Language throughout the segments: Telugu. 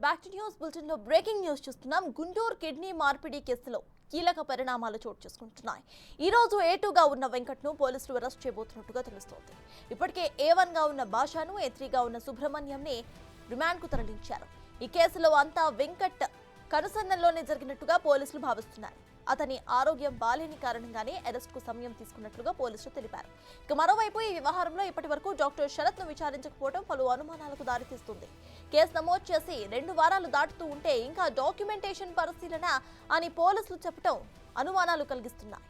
బ్యాక్ టు న్యూస్ బులెటిన్ లో బ్రేకింగ్ న్యూస్ చూస్తున్నాం. గుంటూరు కిడ్నీ మార్పిడి కేసులో కీలక పరిణామాలు చోటు చేసుకుంటున్నాయి. ఈ రోజు A2గా ఉన్న వెంకట్ను పోలీసులు అరెస్ట్ చేయబోతున్నట్టుగా తెలుస్తోంది. ఇప్పటికే A1గా ఉన్న భాషను, A3గా ఉన్న సుబ్రహ్మణ్యంని రిమాండ్కు తరలించారు. ఈ కేసులో అంతా వెంకట్ కనుసన్నల్లోనే జరిగినట్టుగా పోలీసులు భావిస్తున్నారు. అతని ఆరోగ్యం బాలేని కారణంగానే అరెస్ట్కు సమయం తీసుకున్నట్లుగా పోలీసులు తెలిపారు. ఇక మరోవైపు ఈ వ్యవహారంలో ఇప్పటి వరకు డాక్టర్ శరత్ను విచారించకపోవడం పలు అనుమానాలకు దారితీస్తుంది. కేసు నమోదు చేసి 2 వారాలు దాటుతూ ఉంటే ఇంకా డాక్యుమెంటేషన్ పరిశీలన అని పోలీసులు చెప్పడం అనుమానాలు కలిగిస్తున్నాయి.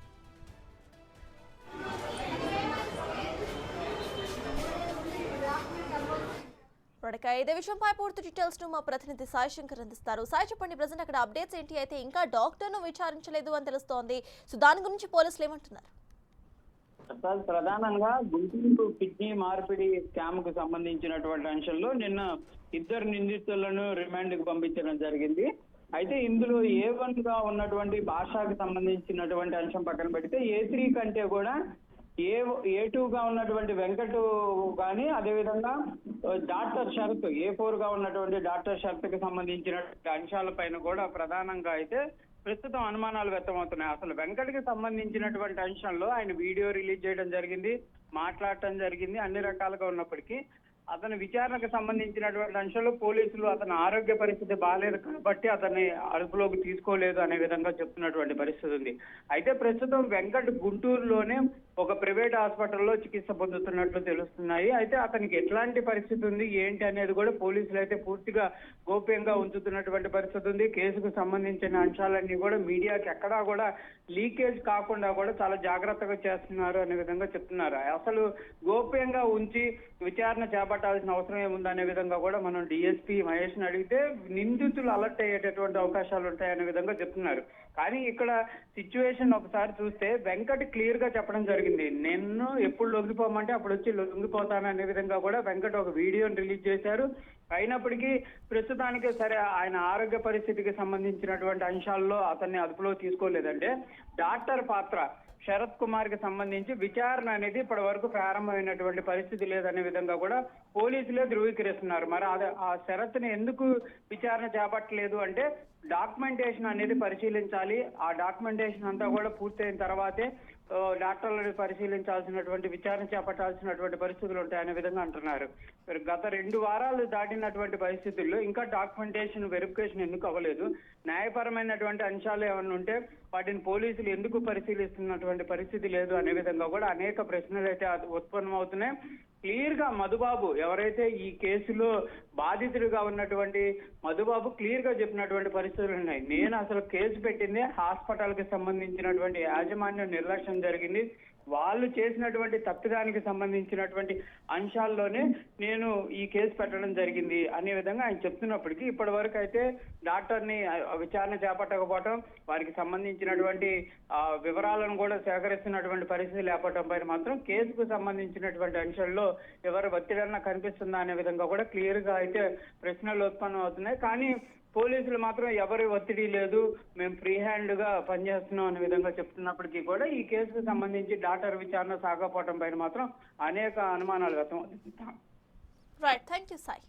ఇదే విషయంపై పూర్తి డీటెయిల్స్ ను మా ప్రతినిధి సాయి శంకర్ అందిస్తారు. సాయి చెప్పండి, ప్రజెంట్ అక్కడ అప్డేట్స్ ఏంటి? అయితే ఇంకా డాక్టర్ ను విచారించలేదు అని తెలుస్తోంది. సో దాని గురించి పోలీసులు ఏమంటున్నారు? ప్రధానంగా గుంటూరు కిడ్నీ మార్పిడి స్కామ్ కు సంబంధించినటువంటి అంశంలో నిన్న 2 నిందితులను రిమాండ్ కు పంపించడం జరిగింది. అయితే ఇందులో A1గా ఉన్నటువంటి భాషకు సంబంధించినటువంటి అంశం పక్కన పెడితే A3 కంటే కూడా A2గా ఉన్నటువంటి వెంకట్ కానీ అదేవిధంగా డాక్టర్ శరత్ A4గా ఉన్నటువంటి డాక్టర్ శరత్ కి సంబంధించినటువంటి అంశాలపైన కూడా ప్రధానంగా అయితే ప్రస్తుతం అనుమానాలు వ్యక్తమవుతున్నాయి. అసలు వెంకట్కి సంబంధించినటువంటి అంశంలో ఆయన వీడియో రిలీజ్ చేయడం జరిగింది, మాట్లాడటం జరిగింది. అన్ని రకాలుగా ఉన్నప్పటికీ అతని విచారణకు సంబంధించినటువంటి అంశంలో పోలీసులు అతని ఆరోగ్య పరిస్థితి బాగాలేదు కాబట్టి అతన్ని అదుపులోకి తీసుకోలేదు అనే విధంగా చెప్తున్నటువంటి పరిస్థితి ఉంది. అయితే ప్రస్తుతం వెంకట్ గుంటూరులోనే ఒక ప్రైవేట్ హాస్పిటల్లో చికిత్స పొందుతున్నట్లు తెలుస్తున్నాయి. అయితే అతనికి ఎట్లాంటి పరిస్థితి ఉంది ఏంటి అనేది కూడా పోలీసులు అయితే పూర్తిగా గోప్యంగా ఉంచుతున్నటువంటి పరిస్థితి ఉంది. కేసుకు సంబంధించిన అంశాలన్నీ కూడా మీడియాకి ఎక్కడా కూడా లీకేజ్ కాకుండా కూడా చాలా జాగ్రత్తగా చేస్తున్నారు అనే విధంగా చెప్తున్నారు. అసలు గోప్యంగా ఉంచి విచారణ చేపట్టాల్సిన అవసరం ఏముందనే విధంగా కూడా మనం DSP మహేష్ ని అడిగితే నిందితులు అలర్ట్ అయ్యేటటువంటి అవకాశాలు ఉంటాయనే విధంగా చెప్తున్నారు. కానీ ఇక్కడ సిచ్యువేషన్ ఒకసారి చూస్తే వెంకట్ క్లియర్ గా చెప్పడం జరిగింది, నేను ఎప్పుడు లొంగిపోమంటే అప్పుడు వచ్చి లొంగిపోతాననే విధంగా కూడా వెంకట్ ఒక వీడియోని రిలీజ్ చేశారు. అయినప్పటికీ ప్రస్తుతానికి సరే ఆయన ఆరోగ్య పరిస్థితికి సంబంధించినటువంటి అంశాల్లో అతన్ని అదుపులో తీసుకోలేదంటే డాక్టర్ పాత్ర శరత్ కుమార్ కి సంబంధించి విచారణ అనేది ఇప్పటి వరకు ప్రారంభమైనటువంటి పరిస్థితి లేదనే విధంగా కూడా పోలీసులే ధృవీకరిస్తున్నారు. మరి ఆ శరత్ ని ఎందుకు విచారణ చేపట్టలేదు అంటే డాక్యుమెంటేషన్ అనేది పరిశీలించాలి, ఆ డాక్యుమెంటేషన్ అంతా కూడా పూర్తయిన తర్వాతే డాక్టర్లను పరిశీలించాల్సినటువంటి విచారణ చేపట్టాల్సినటువంటి పరిస్థితులు ఉంటాయనే విధంగా అంటున్నారు. గత 2 వారాలు దాటినటువంటి పరిస్థితుల్లో ఇంకా డాక్యుమెంటేషన్ వెరిఫికేషన్ ఎందుకు అవ్వలేదు, న్యాయపరమైనటువంటి అంశాలు ఏమన్నా ఉంటే వాటిని పోలీసులు ఎందుకు పరిశీలిస్తున్నటువంటి పరిస్థితి లేదు అనే విధంగా కూడా అనేక ప్రశ్నలు అయితే ఉత్పన్నమవుతున్నాయి. క్లియర్ గా మధుబాబు ఎవరైతే ఈ కేసులో బాధితుడిగా ఉన్నటువంటి మధుబాబు క్లియర్ గా చెప్పినటువంటి పరిస్థితులు ఉన్నాయి. నేను అసలు కేసు పెట్టింది హాస్పిటల్ కి సంబంధించినటువంటి యాజమాన్యం నిర్లక్ష్యం జరిగింది, వాళ్ళు చేసినటువంటి తప్పిదానికి సంబంధించినటువంటి అంశాల్లోనే నేను ఈ కేసు పెట్టడం జరిగింది అనే విధంగా ఆయన చెప్తున్నప్పటికీ ఇప్పటి వరకు అయితే డాక్టర్ని విచారణ చేపట్టకపోవటం, వారికి సంబంధించినటువంటి వివరాలను కూడా సేకరిస్తున్నటువంటి పరిస్థితి లేకపోవడం పైన మాత్రం కేసుకు సంబంధించినటువంటి అంశాల్లో ఎవరు ఒత్తిడన్నా కనిపిస్తుందా అనే విధంగా కూడా క్లియర్ గా అయితే ప్రశ్నలు ఉత్పన్నం అవుతున్నాయి. కానీ పోలీసులు మాత్రం ఎవరి ఒత్తిడి లేదు, మేము ఫ్రీ హ్యాండ్ గా పనిచేస్తున్నాం అనే విధంగా చెప్తున్నప్పటికీ కూడా ఈ కేసుకు సంబంధించి డాక్టర్ విచారణ సాగపోవడం పైన మాత్రం అనేక అనుమానాలు వ్యక్తం అవుతున్నాయి. Right, thank you Sai.